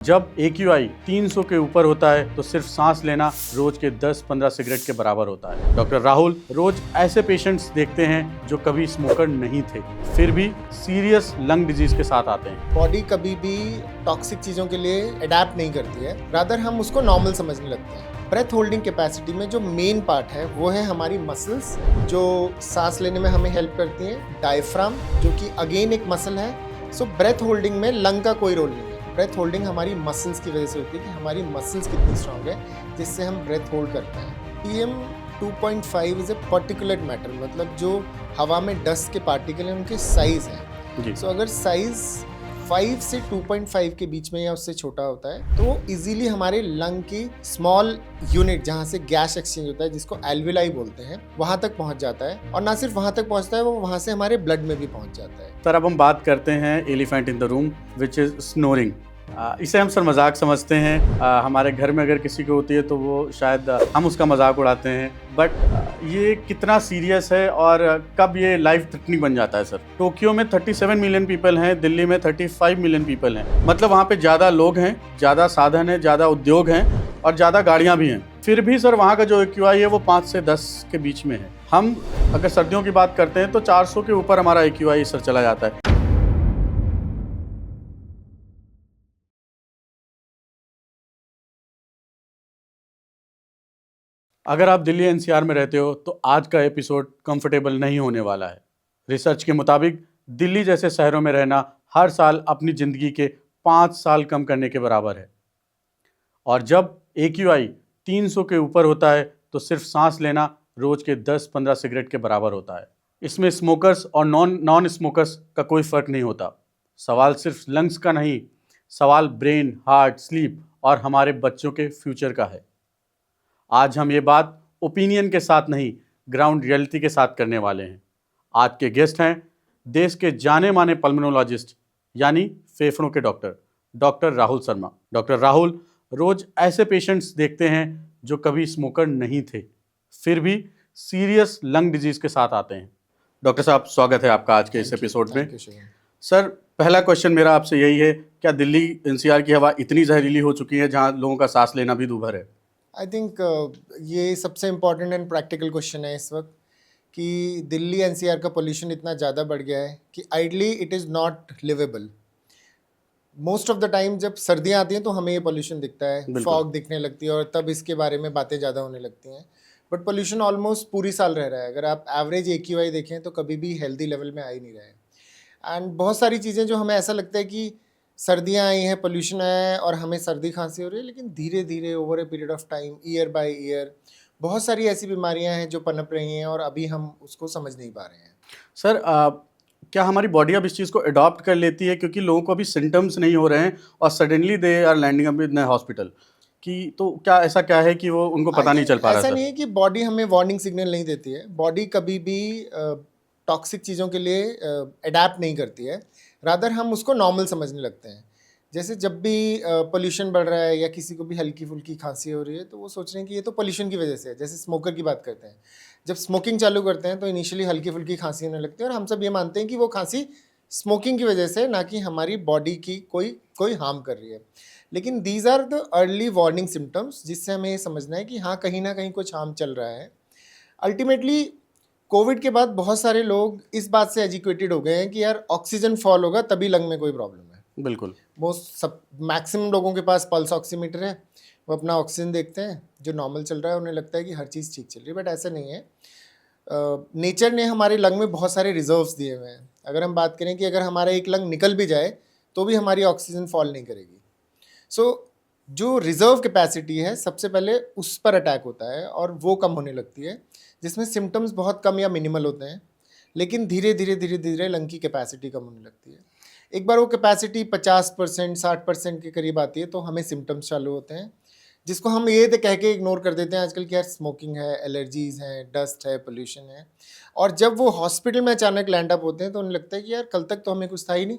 जब AQI 300 के ऊपर होता है तो सिर्फ सांस लेना रोज के 10-15 सिगरेट के बराबर होता है। डॉक्टर राहुल रोज ऐसे पेशेंट्स देखते हैं जो कभी स्मोकर नहीं थे, फिर भी सीरियस लंग डिजीज के साथ आते हैं। बॉडी कभी भी टॉक्सिक चीज़ों के लिए अडेप्ट नहीं करती है, रादर हम उसको नॉर्मल समझने लगते हैं। ब्रेथ होल्डिंग कैपेसिटी में जो मेन पार्ट है वो है हमारी मसल्स, जो सांस लेने में हमें हेल्प करती हैं। डायफ्राम, जो कि अगेन एक मसल है। सो ब्रेथ होल्डिंग में लंग का कोई रोल नहीं है। ब्रेथ होल्डिंग हमारी मसल्स की वजह से होती है कि हमारी मसल्स कितनी स्ट्रांग है जिससे हम ब्रेथ होल्ड करते हैं। PM 2.5 is a particular matter, मतलब जो हवा में डस्ट के पार्टिकल हैं उनके साइज हैं। सो अगर साइज 5 से 2.5 के बीच में या उससे छोटा होता है तो इजीली हमारे लंग की स्मॉल यूनिट जहाँ से गैस एक्सचेंज होता है, जिसको एल्विलाई बोलते हैं, वहाँ तक पहुँच जाता है। और ना सिर्फ वहाँ तक पहुँचता है, वो वहाँ से हमारे ब्लड में भी पहुँच जाता है। सर, अब हम बात करते हैं elephant in the room which is snoring. इसे हम सर मजाक समझते हैं। हमारे घर में अगर किसी को होती है तो वो शायद हम उसका मजाक उड़ाते हैं, बट ये कितना सीरियस है और कब ये लाइफ थ्रेटनिंग बन जाता है? सर, टोक्यो में 37 मिलियन पीपल हैं, दिल्ली में 35 मिलियन पीपल हैं, मतलब वहाँ पे ज़्यादा लोग हैं, ज़्यादा साधन है, ज़्यादा उद्योग हैं और ज़्यादा गाड़ियाँ भी हैं। फिर भी सर वहाँ का जो AQI है वो 5 से 10 के बीच में है। हम अगर सर्दियों की बात करते हैं तो 400 के ऊपर हमारा AQI सर चला जाता है। अगर आप दिल्ली NCR में रहते हो तो आज का एपिसोड कंफर्टेबल नहीं होने वाला है। रिसर्च के मुताबिक दिल्ली जैसे शहरों में रहना हर साल अपनी ज़िंदगी के 5 साल कम करने के बराबर है। और जब AQI 300 के ऊपर होता है तो सिर्फ सांस लेना रोज के 10-15 सिगरेट के बराबर होता है। इसमें स्मोकर्स और नॉन स्मोकर्स का कोई फ़र्क नहीं होता। सवाल सिर्फ लंग्स का नहीं, सवाल ब्रेन, हार्ट, स्लीप और हमारे बच्चों के फ्यूचर का है। आज हम ये बात ओपिनियन के साथ नहीं, ग्राउंड रियलिटी के साथ करने वाले हैं। आज के गेस्ट हैं देश के जाने माने पल्मोनोलॉजिस्ट यानी फेफड़ों के डॉक्टर राहुल शर्मा। डॉक्टर राहुल रोज ऐसे पेशेंट्स देखते हैं जो कभी स्मोकर नहीं थे, फिर भी सीरियस लंग डिजीज के साथ आते हैं। डॉक्टर साहब, स्वागत है आपका आज के इस एपिसोड में। सर, पहला क्वेश्चन मेरा आपसे यही है, क्या दिल्ली NCR की हवा इतनी जहरीली हो चुकी है जहां लोगों का सांस लेना भी दूभर है? आई थिंक ये सबसे इम्पॉर्टेंट एंड प्रैक्टिकल क्वेश्चन है इस वक्त कि दिल्ली NCR का पोल्यूशन इतना ज़्यादा बढ़ गया है कि ideally it is not liveable. Most of the time जब सर्दियाँ आती हैं तो हमें ये पोल्यूशन दिखता है, फॉग दिखने लगती है और तब इसके बारे में बातें ज़्यादा होने लगती हैं। बट पोल्यूशन ऑलमोस्ट पूरी साल रह रहा है। अगर आप एवरेज AQI देखें तो कभी भी हेल्दी लेवल में आ ही नहीं रहा है। एंड बहुत सारी चीज़ें जो हमें ऐसा लगता है कि सर्दियाँ आई हैं, पोल्यूशन आया है और हमें सर्दी खांसी हो रही है, लेकिन धीरे धीरे over a period of time, year by year, बहुत सारी ऐसी बीमारियां हैं जो पनप रही हैं और अभी हम उसको समझ नहीं पा रहे हैं। सर, क्या हमारी बॉडी अब इस चीज़ को अडॉप्ट कर लेती है, क्योंकि लोगों को अभी सिम्टम्स नहीं हो रहे हैं और suddenly they are landing up in hospital की, तो क्या ऐसा क्या है कि वो उनको पता नहीं चल पा रहा? ऐसा नहीं है कि बॉडी हमें वार्निंग सिग्नल नहीं देती है। बॉडी कभी भी टॉक्सिक चीज़ों के लिए अडेप्ट नहीं करती है, रादर हम उसको नॉर्मल समझने लगते हैं। जैसे जब भी पोल्यूशन बढ़ रहा है या किसी को भी हल्की फुल्की खांसी हो रही है तो वो सोच रहे हैं कि ये तो पोल्यूशन की वजह से है। जैसे स्मोकर की बात करते हैं, जब स्मोकिंग चालू करते हैं तो इनिशियली हल्की फुल्की खांसी होने लगती है और हम सब ये मानते हैं कि वो खांसी स्मोकिंग की वजह से, ना कि हमारी बॉडी की कोई हार्म कर रही है। लेकिन these are the early warning symptoms, जिससे हमें ये समझना है कि हाँ, कहीं ना कहीं कुछ हार्म चल रहा है। अल्टीमेटली कोविड के बाद बहुत सारे लोग इस बात से एजुकेटेड हो गए हैं कि यार ऑक्सीजन फॉल होगा तभी लंग में कोई प्रॉब्लम है। बिल्कुल, मैक्सिमम लोगों के पास पल्स ऑक्सीमीटर है, वो अपना ऑक्सीजन देखते हैं, जो नॉर्मल चल रहा है उन्हें लगता है कि हर चीज़ ठीक चल रही है, बट ऐसा नहीं है। नेचर ने हमारे लंग में बहुत सारे रिजर्व्स दिए हुए हैं। अगर हम बात करें कि अगर हमारा एक लंग निकल भी जाए तो भी हमारी ऑक्सीजन फॉल नहीं करेगी। जो रिजर्व कैपेसिटी है, सबसे पहले उस पर अटैक होता है और वो कम होने लगती है, जिसमें सिम्टम्स बहुत कम या मिनिमल होते हैं, लेकिन धीरे धीरे लंग की कैपेसिटी कम होने लगती है। एक बार वो कैपेसिटी 50%, 60% के करीब आती है तो हमें सिम्टम्स चालू होते हैं, जिसको हम ये तो कह के इग्नोर कर देते हैं आजकल कि यार स्मोकिंग है, एलर्जीज़ हैं, डस्ट है, पोल्यूशन है। और जब वो हॉस्पिटल में अचानक लैंड अप होते हैं तो उन्हें लगता है कि यार कल तक तो हमें कुछ था ही नहीं,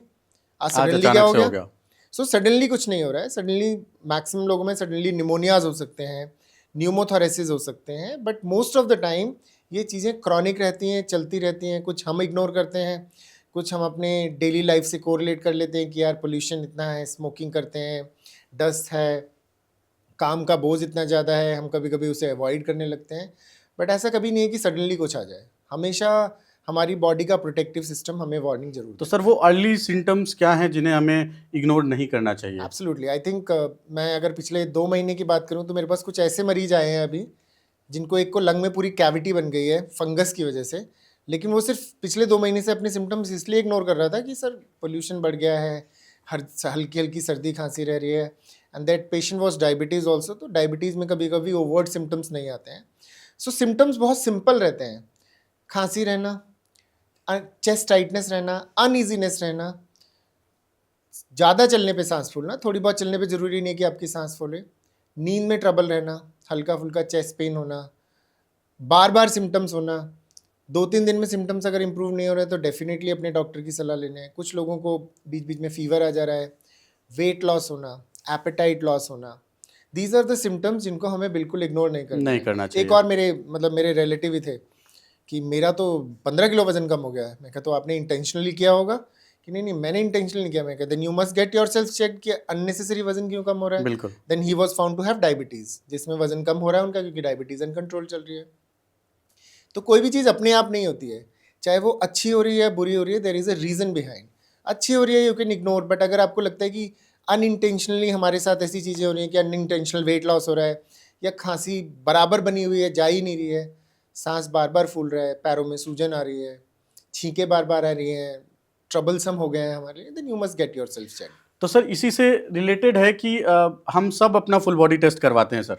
आज सडनली क्या हो गया। सो सडनली कुछ नहीं हो रहा है। सडनली मैक्सिमम लोगों में सडनली निमोनियाज हो सकते हैं, न्यूमोथोरेसिस हो सकते हैं, but most of the time ये चीज़ें क्रॉनिक रहती हैं, चलती रहती हैं। कुछ हम इग्नोर करते हैं, कुछ हम अपने डेली लाइफ से कोरिलेट कर लेते हैं कि यार पोल्यूशन इतना है, स्मोकिंग करते हैं, डस्ट है, काम का बोझ इतना ज़्यादा है, हम कभी कभी उसे अवॉइड करने लगते हैं। बट ऐसा कभी नहीं है कि सडनली कुछ आ जाए, हमेशा हमारी बॉडी का प्रोटेक्टिव सिस्टम हमें वार्निंग जरूर तो देता सर वो अर्ली सिम्टम्स क्या हैं जिन्हें हमें इग्नोर नहीं करना चाहिए? है। एब्सोल्युटली, आई थिंक मैं अगर पिछले 2 महीने की बात करूं तो मेरे पास कुछ ऐसे मरीज आए हैं अभी जिनको एक को लंग में पूरी कैविटी बन गई है फंगस की वजह से, लेकिन वो सिर्फ पिछले 2 महीने से अपने सिम्टम्स इसलिए इग्नोर कर रहा था कि सर पोल्यूशन बढ़ गया है, हर हल्की हल्की सर्दी खांसी रह रही है, and that patient was diabetes also. तो डायबिटीज़ में कभी कभी ओवर्ट सिम्टम्स नहीं आते हैं। सो सिम्टम्स बहुत सिंपल रहते हैं, खांसी रहना, चेस्ट टाइटनेस रहना, अनईजीनेस रहना, ज़्यादा चलने पे सांस फूलना, थोड़ी बहुत चलने पे ज़रूरी नहीं कि आपकी सांस फूले, नींद में ट्रबल रहना, हल्का फुल्का चेस्ट पेन होना, बार बार सिम्टम्स होना, 2-3 दिन में सिम्टम्स अगर इंप्रूव नहीं हो रहे तो डेफिनेटली अपने डॉक्टर की सलाह लेने हैं। कुछ लोगों को बीच बीच में फीवर आ जा रहा है, वेट लॉस होना, एपेटाइट लॉस होना, दीज आर द सिम्टम्स जिनको हमें बिल्कुल इग्नोर नहीं करना नहीं है। करना एक चाहिए। और मेरे रिलेटिव ही थे कि मेरा तो 15 किलो वजन कम हो गया है। मैं कहा तो आपने इंटेंशनली किया होगा? कि नहीं नहीं मैंने इंटेंशनली नहीं किया। मैं कहा then you must get yourself check कि अननेसेसरी वजन क्यों कम हो रहा है। बिल्कुल। Then he was found to have diabetes, जिसमें वजन कम हो रहा है उनका क्योंकि डायबिटीज अनकंट्रोल चल रही है। तो कोई भी चीज़ अपने आप नहीं होती है, चाहे वो अच्छी हो रही है बुरी हो रही है, there is a reason behind. अच्छी हो रही है यू कैन इग्नोर, बट अगर आपको लगता है कि अनइंटेंशनली हमारे साथ ऐसी चीज़ें हो रही हैं कि अनइंटेंशनल वेट लॉस हो रहा है, या खांसी बराबर बनी हुई है, जा ही नहीं रही है, सांस बार बार फूल रहा है, पैरों में सूजन आ रही है, छींकें बार बार आ रही हैं, ट्रबलसम हो गए हैं हमारे लिए, then you must get yourself check. तो सर इसी से रिलेटेड है कि हम सब अपना फुल बॉडी टेस्ट करवाते हैं सर,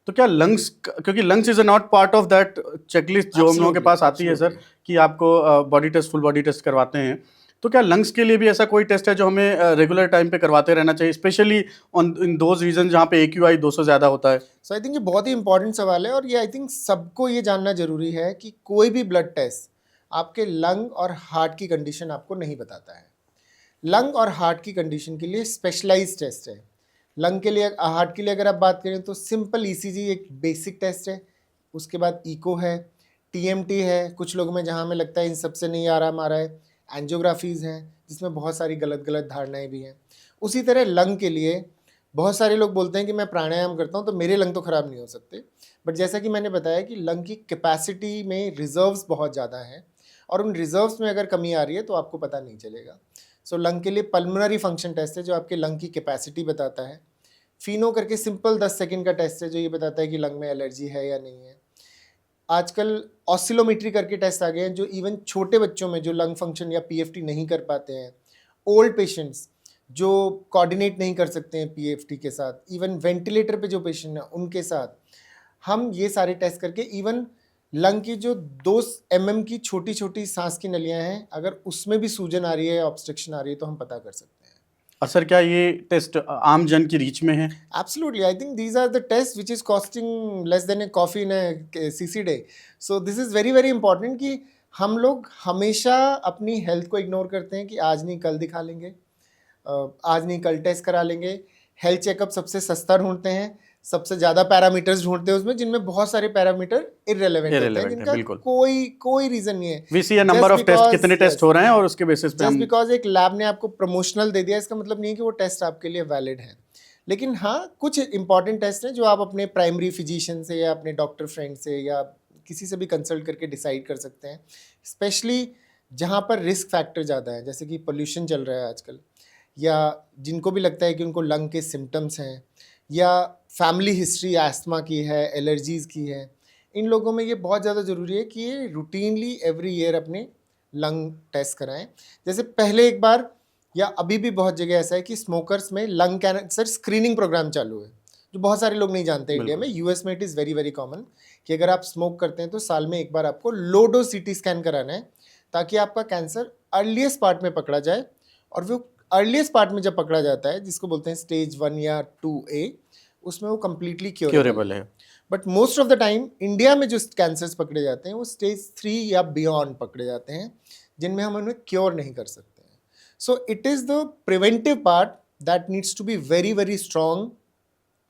तो क्या लंग्स, क्योंकि lungs is a not part of that checklist जो हम लोगों के Absolutely, पास आती है सर, absolutely. कि आपको body test, full body test करवाते हैं, तो क्या लंग्स के लिए भी ऐसा कोई टेस्ट है जो हमें रेगुलर टाइम पे करवाते रहना चाहिए, specially on in those region जहाँ पे AQI 200 ज़्यादा होता है? सो आई थिंक ये बहुत ही इंपॉर्टेंट सवाल है, और ये आई थिंक सबको ये जानना जरूरी है कि कोई भी ब्लड टेस्ट आपके लंग और हार्ट की कंडीशन आपको नहीं बताता है। लंग और हार्ट की कंडीशन के लिए स्पेशलाइज्ड टेस्ट है। लंग के लिए, हार्ट के लिए अगर आप बात करें तो सिंपल ECG एक बेसिक टेस्ट है, उसके बाद इको है, TMT है, कुछ लोगों में जहाँ हमें लगता है इन सबसे नहीं आराम आ रहा है, एंजियोग्राफीज़ हैं जिसमें बहुत सारी गलत गलत धारणाएं भी हैं। उसी तरह लंग के लिए बहुत सारे लोग बोलते हैं कि मैं प्राणायाम करता हूँ तो मेरे लंग तो ख़राब नहीं हो सकते, बट जैसा कि मैंने बताया कि लंग की कैपेसिटी में रिजर्व्स बहुत ज़्यादा हैं, और उन रिजर्व्स में अगर कमी आ रही है तो आपको पता नहीं चलेगा। सो लंग के लिए पल्मोनरी फंक्शन टेस्ट है जो आपके लंग की कैपेसिटी बताता है। फिनो करके सिंपल 10 सेकंड का टेस्ट है जो ये बताता है कि लंग में एलर्जी है या नहीं है। आजकल ऑसिलोमेट्री करके टेस्ट आ गए हैं जो इवन छोटे बच्चों में जो लंग फंक्शन या PFT नहीं कर पाते हैं, ओल्ड पेशेंट्स जो कोऑर्डिनेट नहीं कर सकते हैं PFT के साथ, इवन वेंटिलेटर पे जो पेशेंट हैं उनके साथ हम ये सारे टेस्ट करके, इवन लंग की जो 2 mm की छोटी छोटी सांस की नलियां हैं अगर उसमें भी सूजन आ रही है या ऑब्स्ट्रक्शन आ रही है तो हम पता कर सकते हैं। और सर क्या ये टेस्ट आम जन की रीच में है? Absolutely, I think these are the tests which is costing less than a coffee in a CC day. So this is very very important कि हम लोग हमेशा अपनी हेल्थ को इग्नोर करते हैं कि आज नहीं कल दिखा लेंगे, आज नहीं कल टेस्ट करा लेंगे। हेल्थ चेकअप सबसे सस्ता ढूंढते हैं, सबसे ज़्यादा पैरामीटर्स ढूंढते हैं उसमें जिनमें बहुत सारे पैरामीटर इरेलेवेंट होते हैं, Irrelevant है, जिनका बिल्कुल। कोई रीज़न नहीं है। We see a number of test, कितने टेस्ट हो रहे हैं और उसके बेसिस पे जस्ट हम बिकॉज एक लैब ने आपको प्रमोशनल दे दिया इसका मतलब नहीं है कि वो टेस्ट आपके लिए वैलिड है। लेकिन हाँ, कुछ इंपॉर्टेंट टेस्ट हैं जो आप अपने प्राइमरी फिजिशियन से या अपने डॉक्टर फ्रेंड से या किसी से भी कंसल्ट करके डिसाइड कर सकते हैं, स्पेशली जहाँ पर रिस्क फैक्टर ज़्यादा है, जैसे कि पोल्यूशन चल रहा है आजकल, या जिनको भी लगता है कि उनको लंग के सिम्टम्स हैं, या फैमिली हिस्ट्री एस्थमा की है, एलर्जीज़ की है। इन लोगों में ये बहुत ज़्यादा ज़रूरी है कि ये रूटीनली एवरी ईयर अपने लंग टेस्ट कराएं। जैसे पहले एक बार, या अभी भी बहुत जगह ऐसा है कि स्मोकर्स में लंग कैंसर स्क्रीनिंग प्रोग्राम चालू है, जो बहुत सारे लोग नहीं जानते इंडिया में। US में it is very very common कि अगर आप स्मोक करते हैं तो साल में एक बार आपको लो डोज CT स्कैन कराना है, ताकि आपका कैंसर अर्लीस्ट पार्ट में पकड़ा जाए। और वो अर्लीस्ट पार्ट में जब पकड़ा जाता है, जिसको बोलते हैं स्टेज 1 या 2A, उसमें वो कम्प्लीटली क्योरेबल है। But most of the time India में जो कैंसर्स पकड़े जाते हैं वो स्टेज 3 या बियॉन्ड पकड़े जाते हैं, जिनमें हम उन्हें क्योर नहीं कर सकते हैं। So it is the preventive part that needs to be very very strong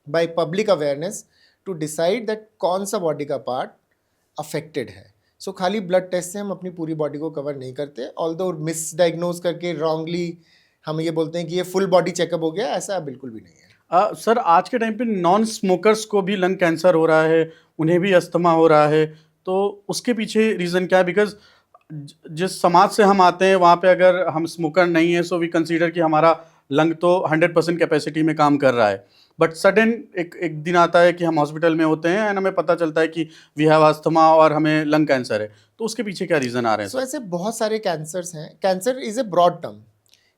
by public awareness to decide that कौन सा बॉडी का पार्ट अफेक्टेड है। सो खाली ब्लड टेस्ट से हम अपनी पूरी बॉडी को कवर नहीं करते, ऑल्दो मिसडाइग्नोज करके रॉन्गली हम ये बोलते हैं कि ये फुल बॉडी चेकअप हो गया, ऐसा बिल्कुल भी नहीं है। सर आज के टाइम पे नॉन स्मोकर्स को भी लंग कैंसर हो रहा है, उन्हें भी अस्थमा हो रहा है, तो उसके पीछे रीज़न क्या है? बिकॉज जिस समाज से हम आते हैं वहाँ पे अगर हम स्मोकर नहीं है, सो वी कंसीडर कि हमारा लंग तो 100% कैपेसिटी में काम कर रहा है, बट सडन एक एक दिन आता है कि हम हॉस्पिटल में होते हैं एंड हमें पता चलता है कि वी हैव अस्थमा और हमें लंग कैंसर है, तो उसके पीछे क्या रीज़न आ रहे हैं सो सर? ऐसे बहुत सारे कैंसर्स हैं। Cancer is a broad term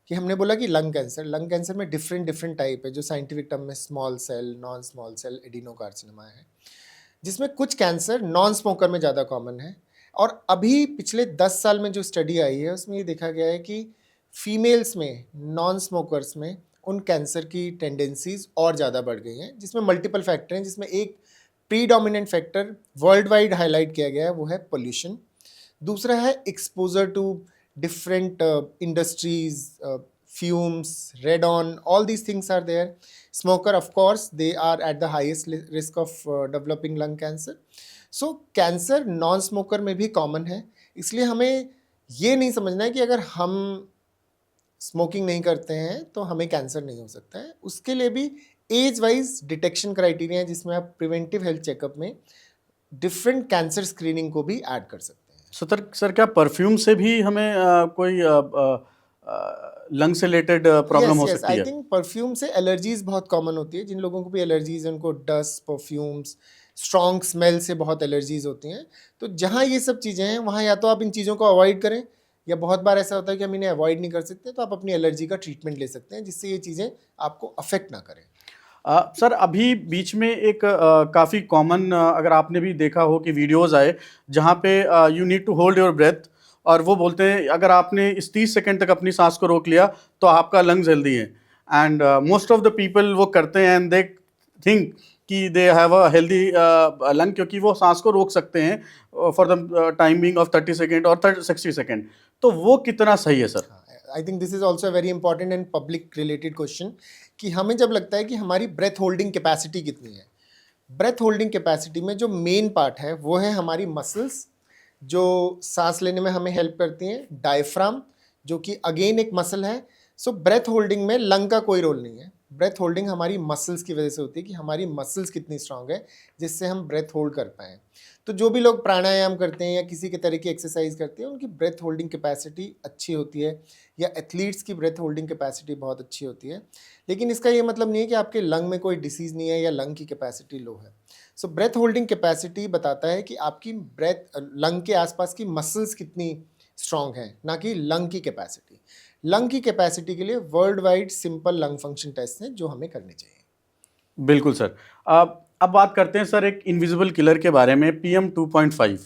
कि हमने बोला कि लंग कैंसर में डिफरेंट डिफरेंट टाइप है, जो साइंटिफिक टर्म में small cell, non small cell adenocarcinoma है, जिसमें कुछ कैंसर नॉन स्मोकर में ज़्यादा कॉमन है। और अभी पिछले 10 साल में जो स्टडी आई है उसमें ये देखा गया है कि फीमेल्स में, नॉन स्मोकर्स में उन कैंसर की टेंडेंसीज और ज़्यादा बढ़ गई हैं, जिसमें मल्टीपल फैक्टर हैं, जिसमें एक predominant factor world wide highlight किया गया है, वो है पोल्यूशन। दूसरा है exposure to different industries, fumes, radon, all these things are there. Smoker, of course, they are at the highest risk of developing lung cancer. So cancer non-smoker में भी common है, इसलिए हमें ये नहीं समझना है कि अगर हम स्मोकिंग नहीं करते हैं तो हमें कैंसर नहीं हो सकता है। उसके लिए भी एज वाइज डिटेक्शन क्राइटेरिया है, जिसमें आप प्रिवेंटिव हेल्थ चेकअप में डिफरेंट कैंसर स्क्रीनिंग को भी ऐड कर सकते हैं। सर क्या परफ्यूम से भी हमें कोई लंग से रिलेटेड प्रॉब्लम हो सकती आई है? थिंक परफ्यूम से एलर्जीज बहुत कॉमन होती है। जिन लोगों को भी एलर्जीज है उनको डस्ट, परफ्यूम्स, स्ट्रॉन्ग स्मेल से बहुत एलर्जीज होती हैं। तो जहाँ ये सब चीज़ें हैं वहाँ या तो आप इन चीज़ों को अवॉइड करें, या बहुत बार ऐसा होता है कि हम इन्हें अवॉइड नहीं कर सकते, तो आप अपनी एलर्जी का ट्रीटमेंट ले सकते हैं जिससे ये चीज़ें आपको अफेक्ट ना करें। सर अभी बीच में एक काफ़ी कॉमन, अगर आपने भी देखा हो कि वीडियोस आए जहाँ पे you need to hold your breath, और वो बोलते हैं अगर आपने इस 30 सेकंड तक अपनी सांस को रोक लिया तो आपका लंग्स हेल्दी है, and most of the people वो करते हैं एंड दे थिंक कि they have a healthy lung, क्योंकि वो सांस को रोक सकते हैं for the timing of 30 second और 60 सेकेंड, तो वो कितना सही है sir? I think this is also very important and public related question कि हमें जब लगता है कि हमारी ब्रेथ होल्डिंग कैपेसिटी कितनी है, ब्रेथ होल्डिंग कैपेसिटी में जो मेन पार्ट है वो है हमारी मसल्स, जो सांस लेने में हमें हेल्प करती हैं, डायफ्राम, जो कि अगेन एक मसल है। सो ब्रेथ होल्डिंग में लंग का कोई रोल नहीं है। ब्रेथ होल्डिंग हमारी मसल्स की वजह से होती है कि हमारी मसल्स कितनी स्ट्रांग है जिससे हम ब्रेथ होल्ड कर पाएँ। तो जो भी लोग प्राणायाम करते हैं या किसी के तरह की एक्सरसाइज करते हैं, उनकी ब्रेथ होल्डिंग कैपेसिटी अच्छी होती है, या एथलीट्स की ब्रेथ होल्डिंग कैपेसिटी बहुत अच्छी होती है। लेकिन इसका ये मतलब नहीं है कि आपके लंग में कोई डिसीज़ नहीं है या लंग की कैपेसिटी लो है। सो ब्रेथ होल्डिंग कैपेसिटी बताता है कि आपकी ब्रेथ, लंग के आसपास की मसल्स कितनी स्ट्रांग है, ना कि लंग की कैपेसिटी। लंग की कैपेसिटी के लिए world wide simple lung function test हैं जो हमें करने चाहिए। बिल्कुल सर। अब बात करते हैं सर एक इनविजिबल किलर के बारे में, PM 2.5।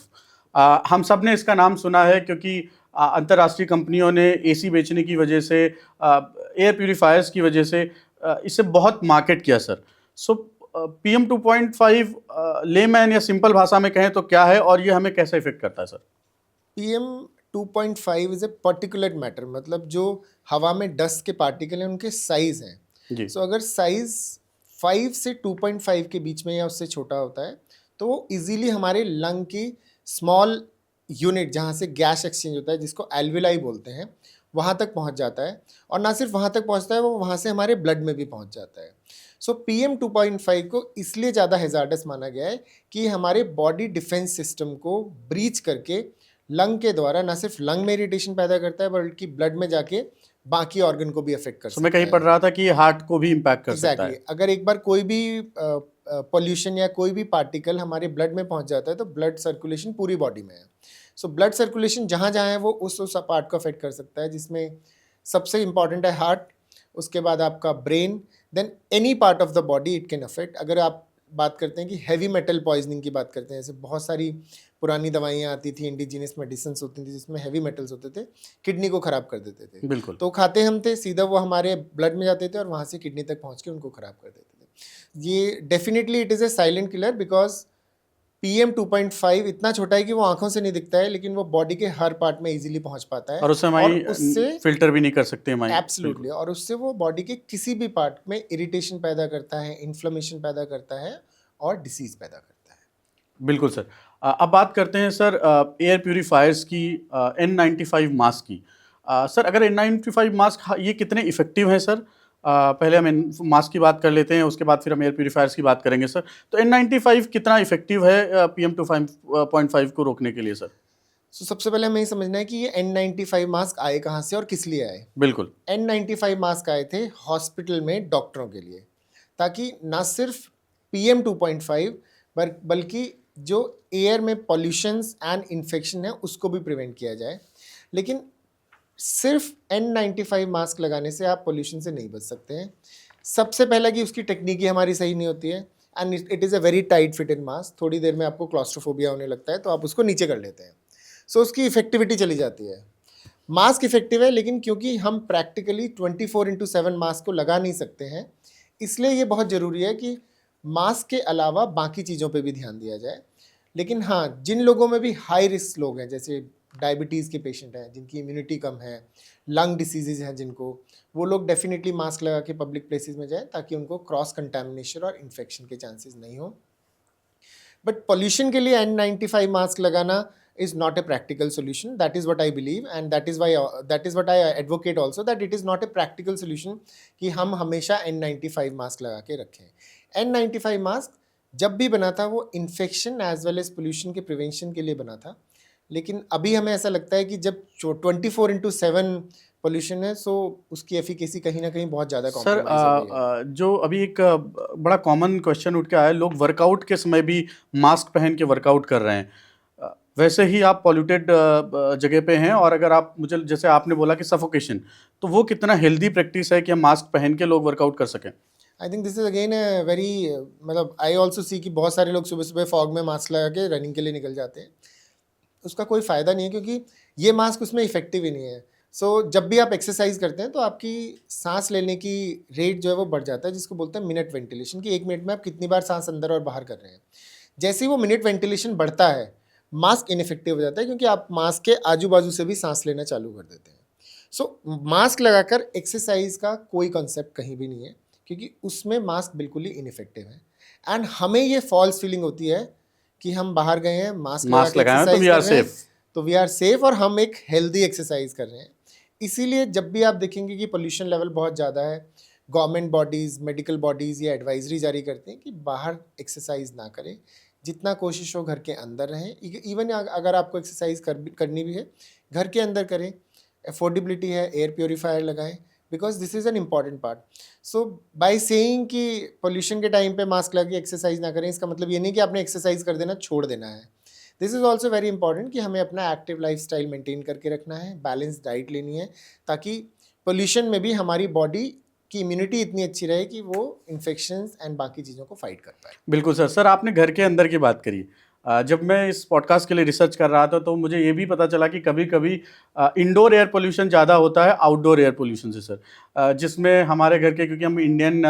हम सब ने इसका नाम सुना है क्योंकि अंतर्राष्ट्रीय कंपनियों ने AC बेचने की वजह से, एयर प्यूरीफायर्स की वजह से इसे बहुत मार्केट किया सर। सो PM 2.5 लेमैन या सिंपल भाषा में कहें तो क्या है और ये हमें कैसे इफेक्ट करता है sir? PM 2.5 is a particulate matter, मतलब जो हवा में डस्ट के पार्टिकल हैं उनके साइज हैं जी। सो अगर साइज 5 से 2.5 के बीच में या उससे छोटा होता है तो वो इजीली हमारे लंग की स्मॉल यूनिट, जहाँ से गैस एक्सचेंज होता है, जिसको एल्विलाई बोलते हैं, वहाँ तक पहुँच जाता है। और ना सिर्फ वहाँ तक पहुँचता है, वो वहाँ से हमारे ब्लड में भी पहुँच जाता है। सो PM 2.5 को इसलिए ज़्यादा हैज़ार्डस माना गया है कि हमारे बॉडी डिफेंस सिस्टम को ब्रीच करके लंग के द्वारा ना सिर्फ लंग में इरिटेशन पैदा करता है, बल्कि ब्लड में जाके बाकी ऑर्गन को भी अफेक्ट कर सकता है। मैं कहीं पढ़ रहा था कि ये हार्ट को भी इम्पैक्ट कर सकता है। अगर एक बार कोई भी पोल्यूशन या कोई भी पार्टिकल हमारे ब्लड में पहुंच जाता है तो ब्लड सर्कुलेशन पूरी बॉडी में है। सो ब्लड सर्कुलेशन जहाँ जहाँ है वो उस पार्ट को अफेक्ट कर सकता है, जिसमें सबसे इंपॉर्टेंट है हार्ट, उसके बाद आपका brain, then any part of the body it can affect. अगर आप बात करते हैं कि हैवी मेटल पॉइजनिंग की बात करते हैं, जैसे बहुत सारी पुरानी दवाइयाँ आती थी, इंडिजिनस मेडिसिन होती थी जिसमें हैवी मेटल्स होते थे, किडनी को ख़राब कर देते थे। बिल्कुल। तो खाते हम थे, सीधा वो हमारे ब्लड में जाते थे और वहाँ से किडनी तक पहुँच के उनको ख़राब कर देते थे। ये definitely it is a silent killer, because PM 2.5 इतना छोटा है कि वो आंखों से नहीं दिखता है, लेकिन वो बॉडी के हर पार्ट में इजीली पहुंच पाता है, और उससे फिल्टर भी नहीं कर सकते हमारी। एब्सोल्युटली। और उससे वो बॉडी के किसी भी पार्ट में इरिटेशन पैदा करता है, इन्फ्लेमेशन पैदा करता है और डिसीज पैदा करता है। बिल्कुल सर। अब बात करते हैं सर एयर प्यूरीफायर्स की, N95 मास्क की। सर अगर N95 मास्क ये कितने इफेक्टिव हैं सर, पहले हम मास्क की बात कर लेते हैं, उसके बाद फिर हम एयर प्यूरीफायर्स की बात करेंगे सर। तो N95 कितना इफेक्टिव है PM2.5 को रोकने के लिए सर? सबसे पहले हमें ये समझना है कि ये N95 मास्क आए कहाँ से और किस लिए आए। बिल्कुल। N95 मास्क आए थे हॉस्पिटल में डॉक्टरों के लिए, ताकि ना सिर्फ PM2.5 बल्कि जो एयर में पॉल्यूशंस एंड इन्फेक्शन है उसको भी प्रिवेंट किया जाए। लेकिन सिर्फ N95 मास्क लगाने से आप पोल्यूशन से नहीं बच सकते हैं। सबसे पहला कि उसकी टेक्निक ही हमारी सही नहीं होती है, and it is a very tight fitted mask. थोड़ी देर में आपको क्लॉस्ट्रोफोबिया होने लगता है तो आप उसको नीचे कर लेते हैं, सो उसकी इफेक्टिविटी चली जाती है। मास्क इफेक्टिव है, लेकिन क्योंकि हम प्रैक्टिकली 24/7 मास्क को लगा नहीं सकते हैं, इसलिए ये बहुत ज़रूरी है कि मास्क के अलावा बाकी चीज़ों पे भी ध्यान दिया जाए। लेकिन हाँ, जिन लोगों में भी हाई रिस्क लोग हैं, जैसे डायबिटीज़ के पेशेंट हैं, जिनकी इम्यूनिटी कम है, लंग डिसीजेज हैं जिनको, वो लोग डेफिनेटली मास्क लगा के पब्लिक प्लेसेस में जाएं, ताकि उनको क्रॉस कंटामिनेशन और इन्फेक्शन के चांसेस नहीं हो। बट पॉल्यूशन के लिए N95 मास्क लगाना is not a practical solution. That is what I believe, and that is what I advocate also, that it is not a practical solution कि हम हमेशा N95 मास्क लगा के रखें। N95 मास्क जब भी बना था वो infection as well as pollution के प्रिवेंशन के लिए बना था, लेकिन अभी हमें ऐसा लगता है कि जब 24/7 पोल्यूशन है, सो उसकी एफिकेसी कहीं ना कहीं बहुत ज़्यादा सर कॉम्प्रोमाइज हो गई है। जो अभी एक बड़ा कॉमन क्वेश्चन उठ के आया है, लोग वर्कआउट के समय भी मास्क पहन के वर्कआउट कर रहे हैं। वैसे ही आप पॉल्यूटेड जगह पे हैं, और अगर आप मुझे जैसे आपने बोला कि सफोकेशन, तो वो कितना हेल्दी प्रैक्टिस है कि हम मास्क पहन के लोग वर्कआउट कर सकें? I think this is again very, मतलब आई ऑल्सो सी कि बहुत सारे लोग सुबह सुबह फॉग में मास्क लगा के रनिंग के लिए निकल जाते हैं। उसका कोई फ़ायदा नहीं है, क्योंकि ये मास्क उसमें इफेक्टिव ही नहीं है। सो जब भी आप एक्सरसाइज करते हैं तो आपकी सांस लेने की रेट जो है वो बढ़ जाता है, जिसको बोलते हैं मिनट वेंटिलेशन, कि 1 मिनट में आप कितनी बार सांस अंदर और बाहर कर रहे हैं। जैसे ही वो मिनट वेंटिलेशन बढ़ता है, मास्क इनफेक्टिव हो जाता है, क्योंकि आप मास्क के आजू बाजू से भी सांस लेना चालू कर देते हैं। सो मास्क लगाकर एक्सरसाइज का कोई कॉन्सेप्ट कहीं भी नहीं है, क्योंकि उसमें मास्क बिल्कुल ही इनफेक्टिव है। एंड हमें ये फॉल्स फीलिंग होती है कि हम बाहर गए हैं, मास्क लगा के लगाए हैं तो एक्सरसाइज वी कर आर रहे हैं, सेफ। तो वी आर सेफ, और हम एक हेल्दी एक्सरसाइज कर रहे हैं। इसीलिए जब भी आप देखेंगे कि पोल्यूशन लेवल बहुत ज़्यादा है, गवर्नमेंट बॉडीज़, मेडिकल बॉडीज़ ये एडवाइजरी जारी करते हैं कि बाहर एक्सरसाइज ना करें, जितना कोशिश हो घर के अंदर रहें। इवन अगर आपको एक्सरसाइज करनी भी है, घर के अंदर करें। अफोर्डेबिलिटी है, एयर प्योरीफायर लगाएं, because this is an important part. So by saying कि पोल्यूशन के टाइम पे मास्क लगा के एक्सरसाइज ना करें, इसका मतलब ये नहीं कि आपने एक्सरसाइज कर देना छोड़ देना है। This is also very important कि हमें अपना एक्टिव लाइफ स्टाइल मेंटेन करके रखना है, बैलेंस डाइट लेनी है, ताकि पोल्यूशन में भी हमारी बॉडी की इम्यूनिटी इतनी अच्छी रहे कि वो इन्फेक्शंस एंड बाकी चीज़ों को फाइट कर पाए। बिल्कुल सर। सर आपने घर के अंदर की बात करी। जब मैं इस पॉडकास्ट के लिए रिसर्च कर रहा था तो मुझे ये भी पता चला कि कभी कभी इंडोर एयर पोल्यूशन ज़्यादा होता है आउटडोर एयर पोल्यूशन से सर। जिसमें हमारे घर के, क्योंकि हम इंडियन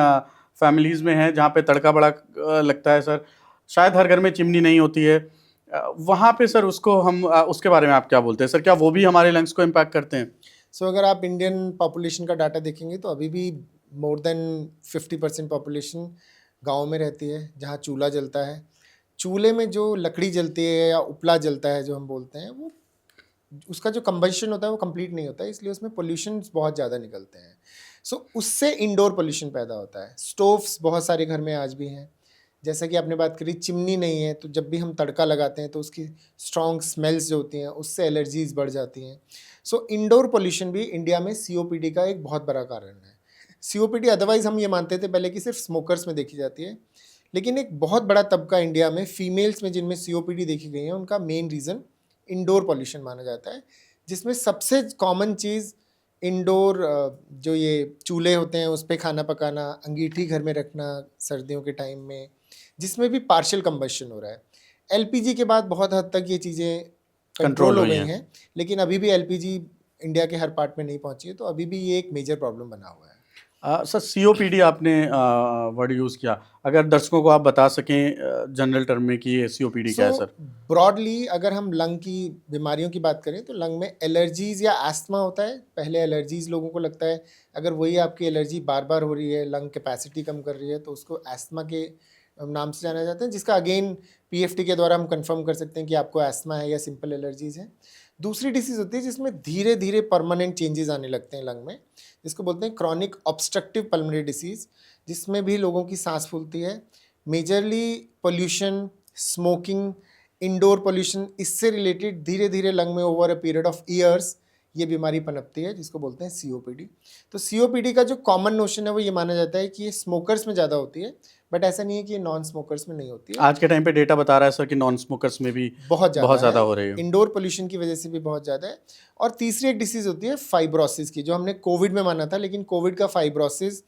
फैमिलीज़ में हैं जहाँ पे तड़का बड़ा लगता है सर, शायद हर घर में चिमनी नहीं होती है। वहाँ पे सर उसको हम उसके बारे में आप क्या बोलते हैं सर? क्या वो भी हमारे लंग्स को इम्पैक्ट करते हैं? सो अगर आप इंडियन पॉपुलेशन का डाटा देखेंगे तो अभी भी मोर देन 50% पॉपुलेशन गाँव में रहती है, जहाँ चूल्हा जलता है। चूल्हे में जो लकड़ी जलती है या उपला जलता है जो हम बोलते हैं, वो उसका जो कंबशन होता है वो कंप्लीट नहीं होता है, इसलिए उसमें पोल्यूशन बहुत ज़्यादा निकलते हैं। सो उससे इंडोर पोल्यूशन पैदा होता है। स्टोव्स बहुत सारे घर में आज भी हैं। जैसा कि आपने बात करी, चिमनी नहीं है, तो जब भी हम तड़का लगाते हैं तो उसकी स्ट्रॉन्ग स्मेल्स जो होती हैं उससे एलर्जीज बढ़ जाती हैं। सो इंडोर पोल्यूशन भी इंडिया में COPD का एक बहुत बड़ा कारण है। COPD अदरवाइज हम ये मानते थे पहले कि सिर्फ स्मोकर्स में देखी जाती है, लेकिन एक बहुत बड़ा तबका इंडिया में फीमेल्स में जिनमें COPD देखी गई है, उनका मेन रीज़न इंडोर पॉल्यूशन माना जाता है, जिसमें सबसे कॉमन चीज़ इंडोर जो ये चूल्हे होते हैं उस पर खाना पकाना, अंगीठी घर में रखना सर्दियों के टाइम में, जिसमें भी पार्शियल कंबशन हो रहा है। LPG के बाद बहुत हद तक ये चीज़ें कंट्रोल हो गई हैं, लेकिन अभी भी LPG इंडिया के हर पार्ट में नहीं पहुंची है, तो अभी भी ये एक मेजर प्रॉब्लम बना हुआ है। सर COPD आपने वर्ड यूज़ किया, अगर दर्शकों को आप बता सकें जनरल टर्म में कि ये COPD क्या है सर? ब्रॉडली अगर हम लंग की बीमारियों की बात करें तो लंग में एलर्जीज़ या एस्थमा होता है। पहले एलर्जीज़ लोगों को लगता है, अगर वही आपकी एलर्जी बार बार हो रही है, लंग कैपेसिटी कम कर रही है, तो उसको एस्थमा के नाम से जाना जाता है, जिसका अगेन PFT के द्वारा हम कंफर्म कर सकते हैं कि आपको एस्थमा है या सिंपल एलर्जीज़ है। दूसरी डिसीज़ होती है जिसमें धीरे धीरे परमानेंट चेंजेस आने लगते हैं लंग में, जिसको बोलते हैं क्रॉनिक ऑब्स्ट्रक्टिव पल्मोनरी डिसीज़, जिसमें भी लोगों की सांस फूलती है। Majorly pollution, smoking, indoor pollution, इससे रिलेटेड धीरे धीरे लंग में over a period of years ये बीमारी पनपती है, जिसको बोलते हैं सीओपीडी। तो सीओपीडी का जो कॉमन नोशन है वो ये माना जाता है कि ये स्मोकर्स में ज़्यादा होती है, बट ऐसा नहीं है कि ये नॉन स्मोकर्स में नहीं होती है। आज के टाइम पे डेटा बता रहा है सर कि नॉन स्मोकर्स में भी बहुत ज़्यादा हो रही है। इंडोर पोल्यूशन की वजह से भी बहुत ज़्यादा है। और तीसरी एक डिसीज़ होती है फाइब्रोसिस की, जो हमने कोविड में माना था, लेकिन कोविड का फाइब्रोसिस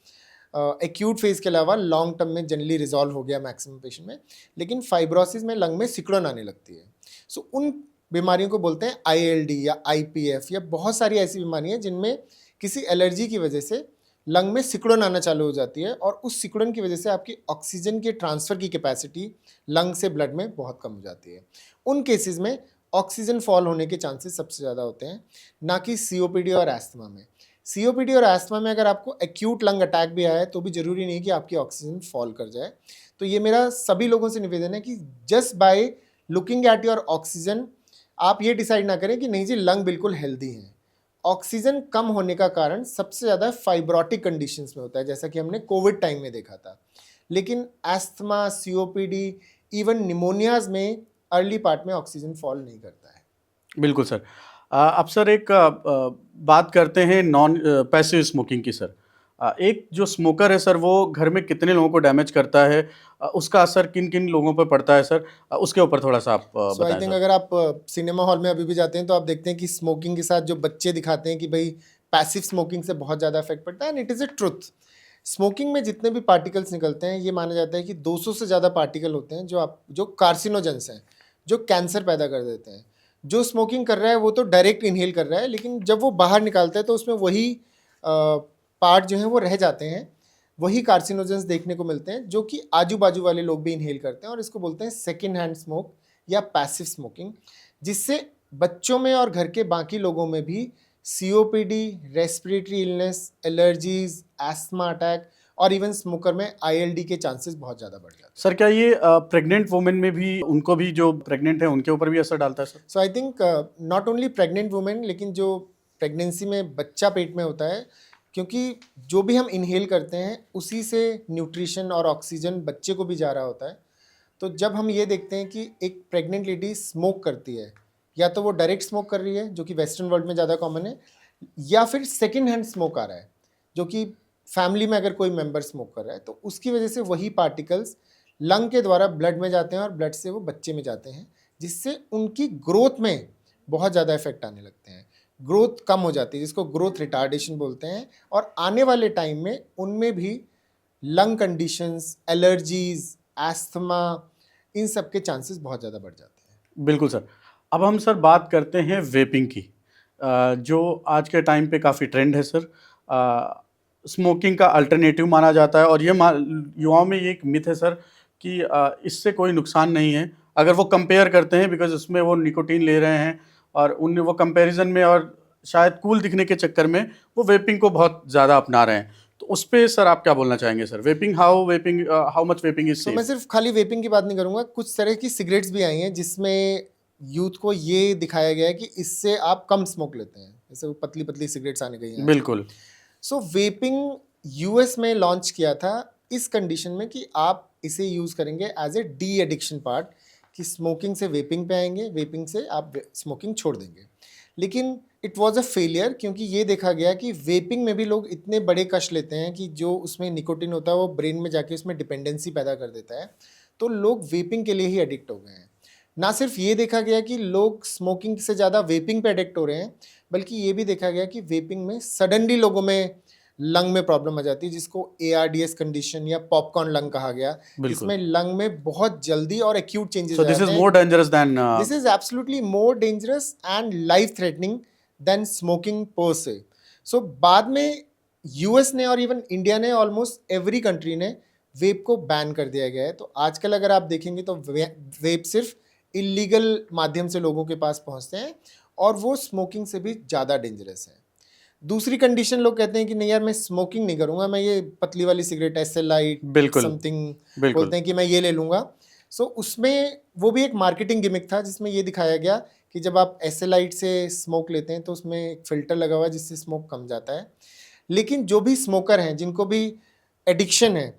एक्यूट फेज के अलावा लॉन्ग टर्म में जनरली रिजॉल्व हो गया मैक्सिमम पेशेंट में, लेकिन फाइब्रोसिस में लंग में सिकुड़न आने लगती है। सो उन बीमारियों को बोलते हैं ILD या IPF, या बहुत सारी ऐसी बीमारियां हैं जिनमें किसी एलर्जी की वजह से लंग में सिकुड़न आना चालू हो जाती है, और उस सिकुड़न की वजह से आपकी ऑक्सीजन के ट्रांसफ़र की कैपेसिटी लंग से ब्लड में बहुत कम हो जाती है। उन केसेस में ऑक्सीजन फॉल होने के चांसेस सबसे ज़्यादा होते हैं, ना कि COPD और एस्थमा में। COPD और एस्थमा में अगर आपको एक्यूट लंग अटैक भी आया है तो भी ज़रूरी नहीं कि आपकी ऑक्सीजन फॉल कर जाए। तो ये मेरा सभी लोगों से निवेदन है कि just by looking at your oxygen आप ये डिसाइड ना करें कि नहीं जी लंग बिल्कुल हेल्दी हैं। ऑक्सीजन कम होने का कारण सबसे ज़्यादा फाइब्रोटिक कंडीशंस में होता है, जैसा कि हमने कोविड टाइम में देखा था। लेकिन एस्थमा, COPD, इवन निमोनियाज में अर्ली पार्ट में ऑक्सीजन फॉल नहीं करता है। बिल्कुल सर। अब सर एक बात करते हैं नॉन पैसिव स्मोकिंग की सर। एक जो स्मोकर है सर वो घर में कितने लोगों को डैमेज करता है, उसका असर किन किन लोगों पर पड़ता है सर, उसके ऊपर थोड़ा सा आप सो आई बताएं थिंक सर। अगर आप सिनेमा हॉल में अभी भी जाते हैं तो आप देखते हैं कि स्मोकिंग के साथ जो बच्चे दिखाते हैं कि भाई पैसिव स्मोकिंग से बहुत ज़्यादा इफेक्ट पड़ता है, and it is a truth. Smoking में जितने भी पार्टिकल्स निकलते हैं ये माना जाता है कि 200 से ज़्यादा पार्टिकल होते हैं जो कार्सिनोजेंस हैं, जो कैंसर पैदा कर देते हैं। जो स्मोकिंग कर रहा है वो तो डायरेक्ट इनहेल कर रहा है, लेकिन जब वो बाहर निकालता है तो उसमें वही पार्ट जो है वो रह जाते हैं, वही कार्सिनोजेंस देखने को मिलते हैं जो कि आजू बाजू वाले लोग भी इनहेल करते हैं, और इसको बोलते हैं सेकेंड हैंड स्मोक या पैसिव स्मोकिंग, जिससे बच्चों में और घर के बाकी लोगों में भी COPD, respiratory illness, allergies, asthma attack और इवन स्मोकर में ILD के चांसेस बहुत ज़्यादा बढ़ जाते हैं। सर क्या ये प्रेग्नेंट वुमेन में भी, उनको भी जो प्रेग्नेंट है उनके ऊपर भी असर डालता है sir? So I think not only pregnant women, लेकिन जो प्रेगनेंसी में बच्चा पेट में होता है, क्योंकि जो भी हम इनहेल करते हैं उसी से न्यूट्रिशन और ऑक्सीजन बच्चे को भी जा रहा होता है। तो जब हम ये देखते हैं कि एक प्रेग्नेंट लेडी स्मोक करती है, या तो वो डायरेक्ट स्मोक कर रही है जो कि वेस्टर्न वर्ल्ड में ज़्यादा कॉमन है, या फिर सेकेंड हैंड स्मोक आ रहा है जो कि फैमिली में अगर कोई मेंबर स्मोक कर रहा है, तो उसकी वजह से वही पार्टिकल्स लंग के द्वारा ब्लड में जाते हैं और ब्लड से वो बच्चे में जाते हैं, जिससे उनकी ग्रोथ में बहुत ज़्यादा इफेक्ट आने लगते हैं। ग्रोथ कम हो जाती है, जिसको ग्रोथ रिटार्डेशन बोलते हैं, और आने वाले टाइम में उनमें भी लंग कंडीशंस, एलर्जीज, एस्थमा, इन सब के चांसेस बहुत ज़्यादा बढ़ जाते हैं। बिल्कुल सर। अब हम सर बात करते हैं वेपिंग की, जो आज के टाइम पे काफ़ी ट्रेंड है सर। स्मोकिंग का अल्टरनेटिव माना जाता है, और ये युवाओं में ये एक मिथ है सर कि इससे कोई नुकसान नहीं है अगर वो कंपेयर करते हैं, बिकॉज उसमें वो निकोटीन ले रहे हैं, और उन वो कंपैरिजन में और शायद कूल दिखने के चक्कर में वो वेपिंग को बहुत ज़्यादा अपना रहे हैं। तो उस पे सर आप क्या बोलना चाहेंगे sir? How much vaping is तो मैं सेफ? सिर्फ खाली वेपिंग की बात नहीं करूँगा, कुछ तरह की सिगरेट्स भी आई हैं जिसमें यूथ को ये दिखाया गया है कि इससे आप कम स्मोक लेते हैं, जैसे वो पतली पतली सिगरेट्स आने गई हैं। बिल्कुल। सो वेपिंग US में लॉन्च किया था इस कंडीशन में कि आप इसे यूज़ करेंगे as a de addiction part, कि स्मोकिंग से वेपिंग पे आएंगे, वेपिंग से आप स्मोकिंग छोड़ देंगे। लेकिन इट वाज अ फेलियर, क्योंकि ये देखा गया कि वेपिंग में भी लोग इतने बड़े कश लेते हैं कि जो उसमें निकोटिन होता है वो ब्रेन में जाके उसमें डिपेंडेंसी पैदा कर देता है, तो लोग वेपिंग के लिए ही एडिक्ट हो गए हैं। ना सिर्फ ये देखा गया कि लोग स्मोकिंग से ज़्यादा वेपिंग पे एडिक्ट हो रहे हैं, बल्कि ये भी देखा गया कि वेपिंग में सडनली लोगों में लंग में प्रॉब्लम आ जाती है, जिसको ARDS कंडीशन या पॉपकॉर्न लंग कहा गया, जिसमें लंग में बहुत जल्दी और acute changes So this is more dangerous than this is absolutely more dangerous and life threatening than smoking per se. So बाद में US ने और इवन इंडिया ने, ऑलमोस्ट एवरी कंट्री ने वेप को बैन कर दिया गया है। तो आजकल अगर आप देखेंगे तो वेप सिर्फ इलीगल माध्यम से लोगों के पास पहुंचते हैं, और वो स्मोकिंग से भी ज़्यादा डेंजरस है। दूसरी कंडीशन, लोग कहते हैं कि नहीं यार मैं स्मोकिंग नहीं करूँगा, मैं ये पतली वाली सिगरेट SLI बिल्कुल समथिंग बिल्कुल बोलते हैं कि मैं ये ले लूँगा। सो उसमें वो भी एक मार्केटिंग गिमिक था, जिसमें ये दिखाया गया कि जब आप ऐसे लाइट से स्मोक लेते हैं तो उसमें एक फ़िल्टर लगा हुआ है जिससे स्मोक कम जाता है। लेकिन जो भी स्मोकर हैं, जिनको भी एडिक्शन है,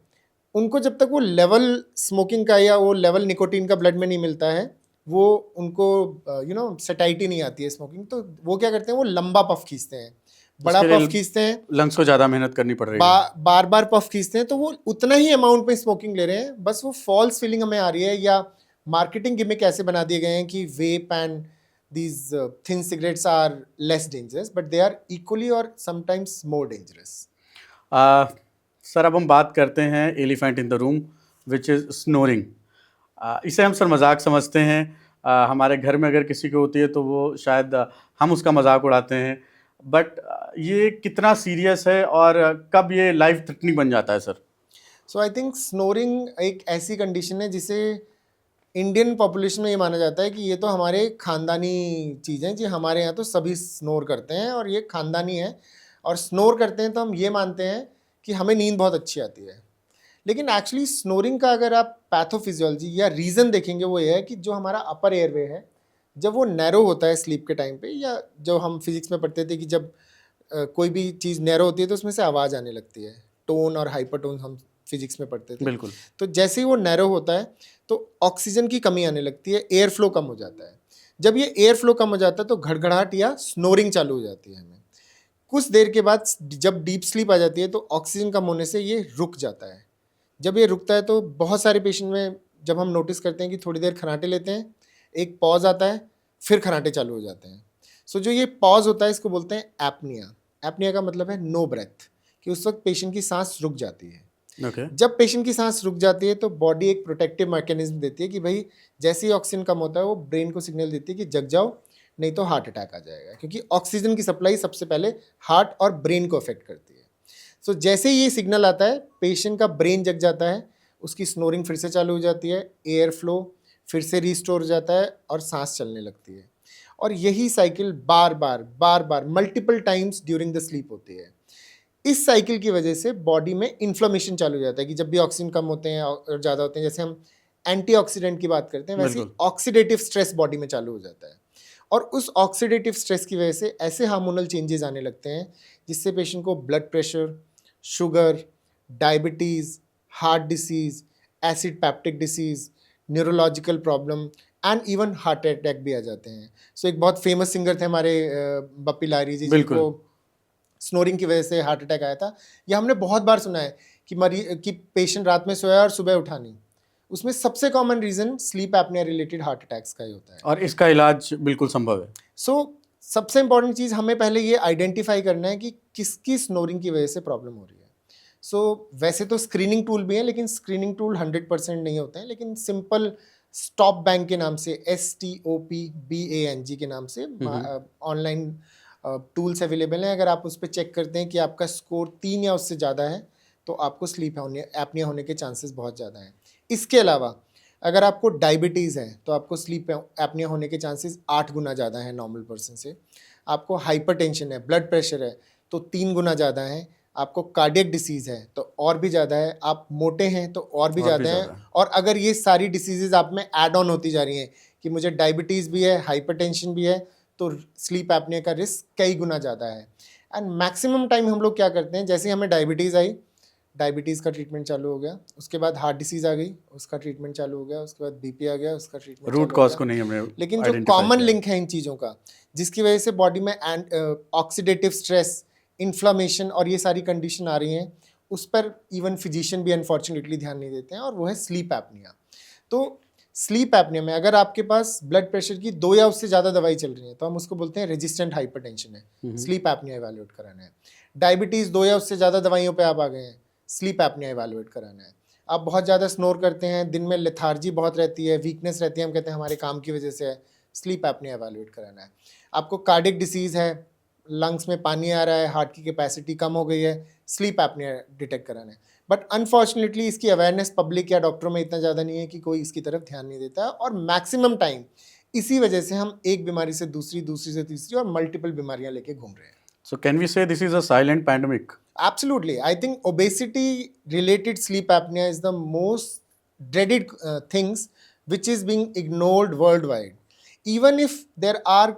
उनको जब तक वो लेवल स्मोकिंग का या वो लेवल निकोटीन का ब्लड में नहीं मिलता है, वो उनको सैटिस्फैक्शन नहीं आती है स्मोकिंग, तो वो क्या करते हैं, वो लंबा पफ खींचते हैं, बड़ा इसके लिए पफ खींचते हैं, लंग्स को ज़्यादा मेहनत करनी पड़ रही है। बार बार पफ खींचते हैं, तो वो उतना ही अमाउंट में स्मोकिंग ले रहे हैं, बस वो फॉल्स फीलिंग हमें आ रही है, या मार्केटिंग गिमिक ऐसे बना दिए गए हैं कि वेप and these thin cigarettes are less dangerous, but they are equally or sometimes more dangerous. Sir अब हम बात करते हैं elephant in the room which is snoring. इसे हम सर मजाक समझते हैं। हमारे घर में अगर किसी को होती है तो वो शायद हम उसका मजाक उड़ाते हैं, बट ये कितना सीरियस है और कब ये लाइफ थ्रेटनिंग बन जाता है sir? So I think snoring एक ऐसी कंडीशन है जिसे इंडियन पॉपुलेशन में ये माना जाता है कि ये तो हमारे खानदानी चीज़ है जी, हमारे यहाँ तो सभी स्नोर करते हैं और ये खानदानी है, और स्नोर करते हैं तो हम ये मानते हैं कि हमें नींद बहुत अच्छी आती है। लेकिन एक्चुअली स्नोरिंग का अगर आप पैथोफिजियोलॉजी या रीज़न देखेंगे, वो ये है कि जो हमारा अपर एयरवे है, जब वो नैरो होता है स्लीप के टाइम पे, या जो हम फिजिक्स में पढ़ते थे कि जब कोई भी चीज़ नैरो होती है तो उसमें से आवाज़ आने लगती है, टोन और हाइपरटोन हम फिजिक्स में पढ़ते थे। बिल्कुल। तो जैसे ही वो नैरो होता है तो ऑक्सीजन की कमी आने लगती है, एयर फ्लो कम हो जाता है। जब ये एयर फ्लो कम हो जाता है तो घड़घड़ाहट या स्नोरिंग चालू हो जाती है हमें। कुछ देर के बाद जब डीप स्लीप आ जाती है तो ऑक्सीजन कम होने से ये रुक जाता है। जब ये रुकता है तो बहुत सारे पेशेंट में जब हम नोटिस करते हैं कि थोड़ी देर खर्राटे लेते हैं, एक पॉज आता है, फिर खर्राटे चालू हो जाते हैं। सो जो ये पॉज होता है इसको बोलते हैं एपनिया। एपनिया का मतलब है नो ब्रेथ, कि उस वक्त पेशेंट की सांस रुक जाती है। Okay. जब पेशेंट की सांस रुक जाती है तो बॉडी एक प्रोटेक्टिव मैकेनिज्म देती है कि भाई जैसे ही ऑक्सीजन कम होता है वो ब्रेन को सिग्नल देती है कि जग जाओ, नहीं तो हार्ट अटैक आ जाएगा, क्योंकि ऑक्सीजन की सप्लाई सबसे पहले हार्ट और ब्रेन को अफेक्ट करती है। सो जैसे ही ये सिग्नल आता है पेशेंट का ब्रेन जग जाता है, उसकी स्नोरिंग फिर से चालू हो जाती है, एयर फ्लो फिर से रिस्टोर हो जाता है और सांस चलने लगती है। और यही cycle bar bar multiple times during the sleep होती है। इस साइकिल की वजह से बॉडी में इन्फ्लेमेशन चालू हो जाता है कि जब भी ऑक्सीजन कम होते हैं और ज़्यादा होते हैं, जैसे हम एंटीऑक्सीडेंट की बात करते हैं, वैसे बिल्कुल। ऑक्सीडेटिव स्ट्रेस बॉडी में चालू हो जाता है। और उस ऑक्सीडेटिव स्ट्रेस की वजह से ऐसे हार्मोनल चेंजेस आने लगते हैं जिससे पेशेंट को blood pressure, sugar, diabetes, heart disease, acid peptic disease, neurological problem and even heart attack भी आ जाते हैं। सो एक बहुत फेमस सिंगर थे हमारे बप्पी लाहिरी जी, जिनको स्नोरिंग की वजह से हार्ट अटैक आया था। यह हमने बहुत बार सुना है कि पेशेंट रात में सोया और सुबह उठा नहीं। उसमें सबसे common reason sleep apnoea related heart attacks का ही होता है, और इसका इलाज बिल्कुल संभव है। सो सबसे इंपॉर्टेंट चीज़ हमें पहले ये आइडेंटिफाई करना है कि किसकी स्नोरिंग की वजह से प्रॉब्लम हो रही है। सो वैसे तो स्क्रीनिंग टूल भी हैं, लेकिन स्क्रीनिंग टूल 100% नहीं होते हैं, लेकिन सिंपल स्टॉप बैंक के नाम से, STOPBANG के नाम से ऑनलाइन टूल्स अवेलेबल हैं। अगर आप उस पर चेक करते हैं कि आपका स्कोर 3 या उससे ज़्यादा है तो आपको स्लीप एपनिया होने के चांसेस बहुत ज़्यादा हैं। इसके अलावा अगर आपको डायबिटीज़ है तो आपको स्लीप एपनिया होने के चांसेस 8 गुना ज़्यादा है नॉर्मल पर्सन से। आपको हाइपरटेंशन है, ब्लड प्रेशर है तो 3 गुना ज़्यादा है। आपको कार्डियक डिसीज़ है तो और भी ज़्यादा है। आप मोटे हैं तो और भी ज़्यादा है। और अगर ये सारी डिसीज़ेज़ आप में ऐड ऑन होती जा रही हैं कि मुझे डायबिटीज़ भी है, हाइपरटेंशन भी है, तो स्लीप एपनिया का रिस्क कई गुना ज़्यादा है। एंड मैक्सिमम टाइम हम लोग क्या करते हैं, जैसे हमें डायबिटीज़ आई, डायबिटीज़ का ट्रीटमेंट चालू हो गया, उसके बाद हार्ट डिसीज़ आ गई, उसका ट्रीटमेंट चालू हो गया, उसके बाद बीपी आ गया, उसका ट्रीटमेंट रूट कॉज को नहीं हमने लेकिन जो कॉमन लिंक है इन चीज़ों का, जिसकी वजह से बॉडी में ऑक्सीडेटिव स्ट्रेस, इन्फ्लामेशन और ये सारी कंडीशन आ रही हैं, उस पर इवन फिजिशियन भी अनफॉर्चुनेटली ध्यान नहीं देते हैं, और वो है स्लीप एपनिया। तो स्लीप एपनिया में अगर आपके पास ब्लड प्रेशर की 2 या उससे ज़्यादा दवाई चल रही है तो हम उसको बोलते हैं रेजिस्टेंट हाइपरटेंशन है, स्लीप एपनिया इवैल्यूएट कराना है। डायबिटीज़ 2 या उससे ज़्यादा दवाइयों पे आप आ गए हैं, स्लीप एपनिया इवैल्यूएट कराना है। आप बहुत ज़्यादा स्नोर करते हैं, दिन में लेथार्जी बहुत रहती है, वीकनेस रहती है, हम कहते हैं हमारे काम की वजह से है, स्लीप एपनिया इवैल्यूएट कराना है। आपको कार्डियक डिसीज़ है, लंग्स में पानी आ रहा है, हार्ट की कैपेसिटी कम हो गई है, स्लीप एपनिया डिटेक्ट कराना है। बट अनफॉर्चुनेटली इसकी अवेयरनेस पब्लिक या डॉक्टरों में इतना ज़्यादा नहीं है कि कोई इसकी तरफ ध्यान नहीं देता है, और मैक्सिमम टाइम इसी वजह से हम एक बीमारी से दूसरी, दूसरी से तीसरी और मल्टीपल बीमारियां लेके घूम रहे हैं। So can we say this is a silent pandemic? Absolutely. I think obesity related sleep apnea is the most dreaded things which is being ignored worldwide. even if there are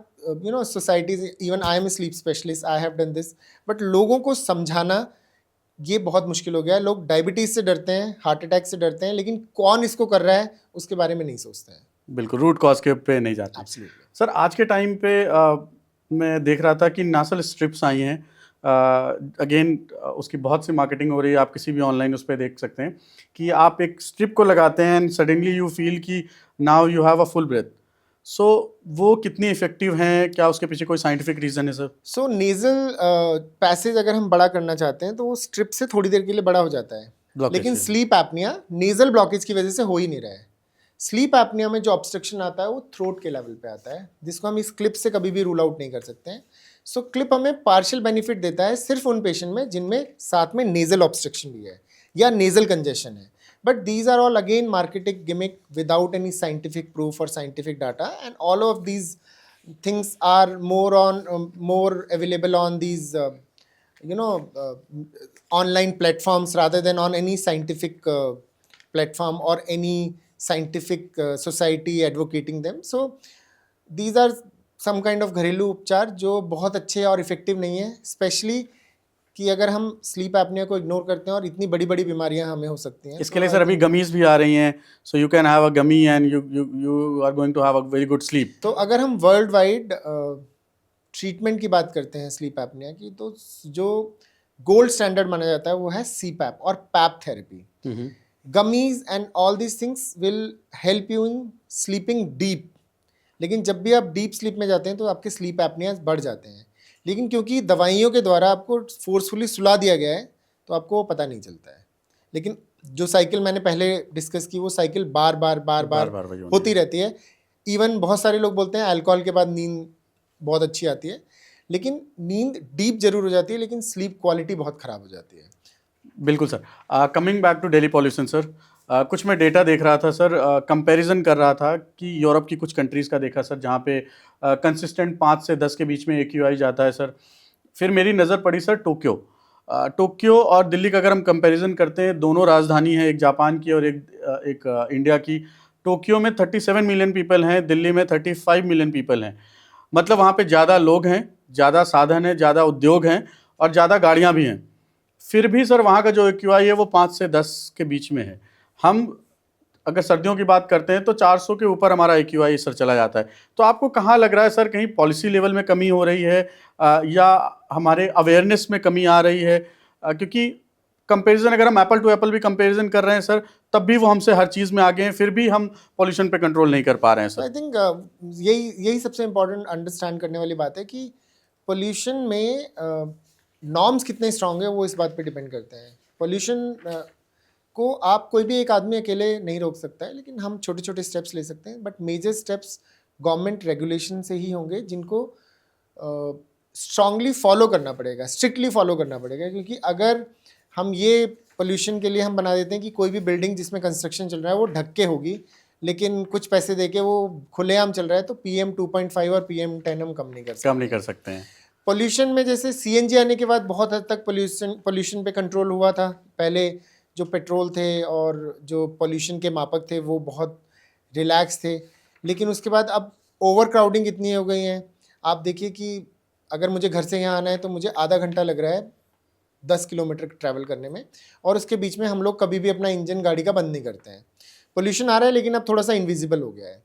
societies, even I am a sleep specialist, I have done this, but लोगों को समझाना ये बहुत मुश्किल हो गया है. लोग डायबिटीज से डरते हैं, हार्ट अटैक से डरते हैं, लेकिन कौन इसको कर रहा है उसके बारे में नहीं सोचते हैं. बिल्कुल, रूट कॉज के पे नहीं जाते. एब्सोल्युटली. सर आज के टाइम पे मैं देख रहा था कि नासल स्ट्रिप्स आई हैं. अगेन उसकी बहुत सी मार्केटिंग हो रही है, आप किसी भी ऑनलाइन उस पर देख सकते हैं कि आप एक स्ट्रिप को लगाते हैं एंड सडनली यू फील कि now you have a full breath. So वो कितनी इफेक्टिव हैं, क्या उसके पीछे कोई साइंटिफिक रीज़न है सर? सो नेजल पैसेज अगर हम बड़ा करना चाहते हैं तो वो स्ट्रिप से थोड़ी देर के लिए बड़ा हो जाता है, Blockage लेकिन से. स्लीप एपनिया नेजल ब्लॉकेज की वजह से हो ही नहीं रहा है. स्लीप एपनिया में जो ऑब्स्ट्रक्शन आता है वो थ्रोट के लेवल पे आता है, जिसको हम इस क्लिप से कभी भी रूल आउट नहीं कर सकते हैं. सो क्लिप हमें पार्शियल बेनिफिट देता है सिर्फ उन पेशेंट में जिनमें साथ में नेजल ऑब्स्ट्रक्शन भी है या नेजल कंजेशन है. But these are all again marketing gimmick without any scientific proof or scientific data, and all of these things are more available on these online platforms rather than on any scientific platform or any scientific society advocating them. So these are some kind of घरेलू उपचार जो बहुत अच्छे और effective नहीं है, specially कि अगर हम स्लीप एपनिया को इग्नोर करते हैं और इतनी बड़ी बड़ी बीमारियां हमें हो सकती हैं. इसके लिए सर अभी गमीज भी आ रही हैं, so you can have a gummy and you are going to have a very good sleep. तो अगर हम वर्ल्ड वाइड ट्रीटमेंट की बात करते हैं स्लीप एपनिया की, तो जो गोल्ड स्टैंडर्ड माना जाता है वो है CPAP और PAP therapy. Gummies and all these things will help you in sleeping deep, लेकिन जब भी आप डीप स्लीप में जाते हैं तो आपके स्लीप एपनिया बढ़ जाते हैं. लेकिन क्योंकि दवाइयों के द्वारा आपको फोर्सफुली सुला दिया गया है तो आपको वो पता नहीं चलता है. लेकिन जो साइकिल मैंने पहले डिस्कस की वो साइकिल बार बार होती रहती है. इवन बहुत सारे लोग बोलते हैं अल्कोहल के बाद नींद बहुत अच्छी आती है, लेकिन नींद डीप जरूर हो जाती है, लेकिन स्लीप क्वालिटी बहुत ख़राब हो जाती है. बिल्कुल sir. Coming back to Delhi pollution sir, कुछ मैं डेटा देख रहा था सर, कंपैरिजन कर रहा था कि यूरोप की कुछ कंट्रीज़ का देखा सर जहाँ पे कंसिस्टेंट 5 से 10 के बीच में AQI जाता है सर. फिर मेरी नज़र पड़ी सर टोक्यो. टोक्यो और दिल्ली का अगर हम कंपैरिजन करते हैं, दोनों राजधानी है, एक जापान की और एक इंडिया की. टोक्यो में 37 मिलियन पीपल हैं, दिल्ली में 35 मिलियन पीपल हैं. मतलब वहाँ पे ज़्यादा लोग हैं, ज़्यादा साधन है, ज़्यादा उद्योग हैं और ज़्यादा गाड़ियाँ भी हैं. फिर भी सर वहाँ का जो AQI है वो 5 से 10 के बीच में है. हम अगर सर्दियों की बात करते हैं तो 400 के ऊपर हमारा AQI सर चला जाता है. तो आपको कहाँ लग रहा है सर, कहीं पॉलिसी लेवल में कमी हो रही है या हमारे अवेयरनेस में कमी आ रही है? क्योंकि कंपैरिजन अगर हम एप्पल टू एप्पल भी कंपैरिजन कर रहे हैं सर, तब भी वो हमसे हर चीज़ में आगे हैं, फिर भी हम पॉल्यूशन पे कंट्रोल नहीं कर पा रहे हैं सर. आई थिंक यही सबसे इम्पोर्टेंट अंडरस्टैंड करने वाली बात है कि पोल्यूशन में नॉर्म्स कितने स्ट्रांग है वो इस बात पे डिपेंड करते हैं. पोल्यूशन को आप कोई भी एक आदमी अकेले नहीं रोक सकता है, लेकिन हम छोटे छोटे स्टेप्स ले सकते हैं. But major steps government regulation से ही होंगे, जिनको स्ट्रांगली फॉलो करना पड़ेगा, स्ट्रिक्टली फॉलो करना पड़ेगा. क्योंकि अगर हम ये पोल्यूशन के लिए हम बना देते हैं कि कोई भी बिल्डिंग जिसमें कंस्ट्रक्शन चल रहा है वो ढक के होगी, लेकिन कुछ पैसे दे के वो खुलेआम चल रहा है, तो PM 2.5 और PM 10 हम कम नहीं कर सकते हैं. पोल्यूशन में जैसे CNG आने के बाद बहुत हद तक पोल्यूशन पे कंट्रोल हुआ था. पहले जो पेट्रोल थे और जो पोल्यूशन के मापक थे वो बहुत रिलैक्स थे, लेकिन उसके बाद अब ओवर क्राउडिंग इतनी हो गई है. आप देखिए कि अगर मुझे घर से यहाँ आना है तो मुझे आधा घंटा लग रहा है 10 किलोमीटर ट्रैवल करने में, और उसके बीच में हम लोग कभी भी अपना इंजन गाड़ी का बंद नहीं करते हैं. पोल्यूशन आ रहा है, लेकिन अब थोड़ा सा इनविजिबल हो गया है.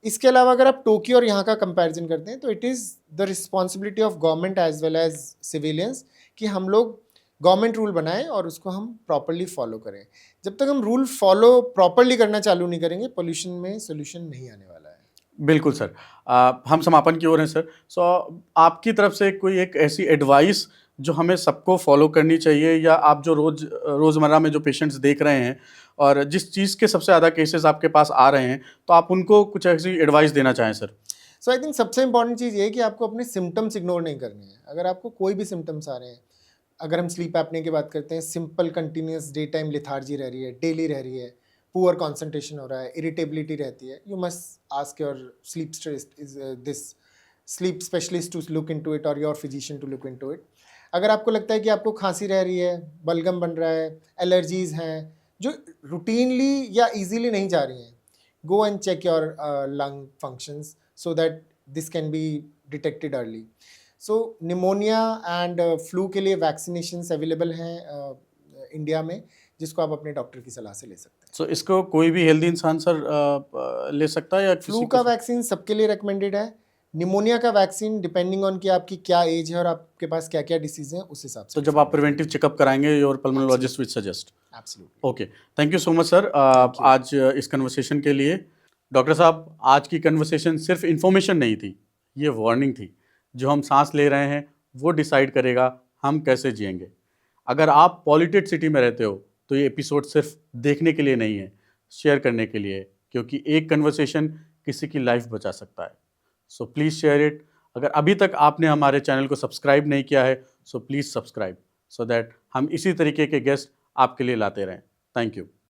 इसके अलावा अगर आप टोक्यो और यहाँ का कंपैरिजन करते हैं तो it is the responsibility of government as well as civilians कि हम लोग गवर्नमेंट रूल बनाएं और उसको हम प्रॉपरली फॉलो करें. जब तक हम रूल फॉलो प्रॉपरली करना चालू नहीं करेंगे, पोल्यूशन में सोल्यूशन नहीं आने वाला है. बिल्कुल सर. हम समापन की ओर हैं सर. सो आपकी तरफ से कोई एक ऐसी एडवाइस जो हमें सबको फॉलो करनी चाहिए, या आप जो रोज़मर्रा में जो पेशेंट्स देख रहे हैं और जिस चीज़ के सबसे ज़्यादा केसेस आपके पास आ रहे हैं, तो आप उनको कुछ ऐसी एडवाइस देना चाहें सर? सो आई थिंक सबसे इंपॉर्टेंट चीज़ ये है कि आपको अपने सिम्टम्स इग्नोर नहीं करने हैं. अगर आपको कोई भी सिम्टम्स आ रहे हैं, अगर हम स्लीप एपनिया की बात करते हैं, simple continuous day time lethargy रह रही है, डेली रह रही है, पुअर कॉन्सेंट्रेशन हो रहा है, इरिटेबिलिटी रहती है, you must ask your sleep specialist to look into it और your physician to look into it. अगर आपको लगता है कि आपको खांसी रह रही है, बलगम बन रहा है, एलर्जीज़ हैं जो रूटीनली या इजीली नहीं जा रही हैं, go and check your lung functions. so that this can be detected early. So pneumonia and flu के लिए वैक्सीनेशंस अवेलेबल हैं इंडिया में, जिसको आप अपने डॉक्टर की सलाह से ले सकते हैं. सो इसको कोई भी हेल्दी इंसान सर ले सकता है या फ्लू किसी का को? वैक्सीन सबके लिए रिकमेंडेड है. निमोनिया का वैक्सीन डिपेंडिंग ऑन कि आपकी क्या एज है और आपके पास क्या क्या डिसीज हैं उस हिसाब से. तो जब आप प्रिवेंटिव चेकअप कराएंगे your pulmonologist will suggest. Absolutely. Okay, thank you so much sir आज इस कन्वर्सेशन के लिए. डॉक्टर साहब, आज की कन्वर्सेशन सिर्फ इन्फॉर्मेशन नहीं थी, ये वार्निंग थी. जो हम सांस ले रहे हैं वो डिसाइड करेगा हम कैसे जिएंगे. अगर आप पॉल्यूटेड सिटी में रहते हो तो ये एपिसोड सिर्फ देखने के लिए नहीं है, शेयर करने के लिए है, क्योंकि एक कन्वर्सेशन किसी की लाइफ बचा सकता है. So please share it. अगर अभी तक आपने हमारे चैनल को सब्सक्राइब नहीं किया है so please subscribe, so that हम इसी तरीके के गेस्ट आपके लिए लाते रहें. Thank you.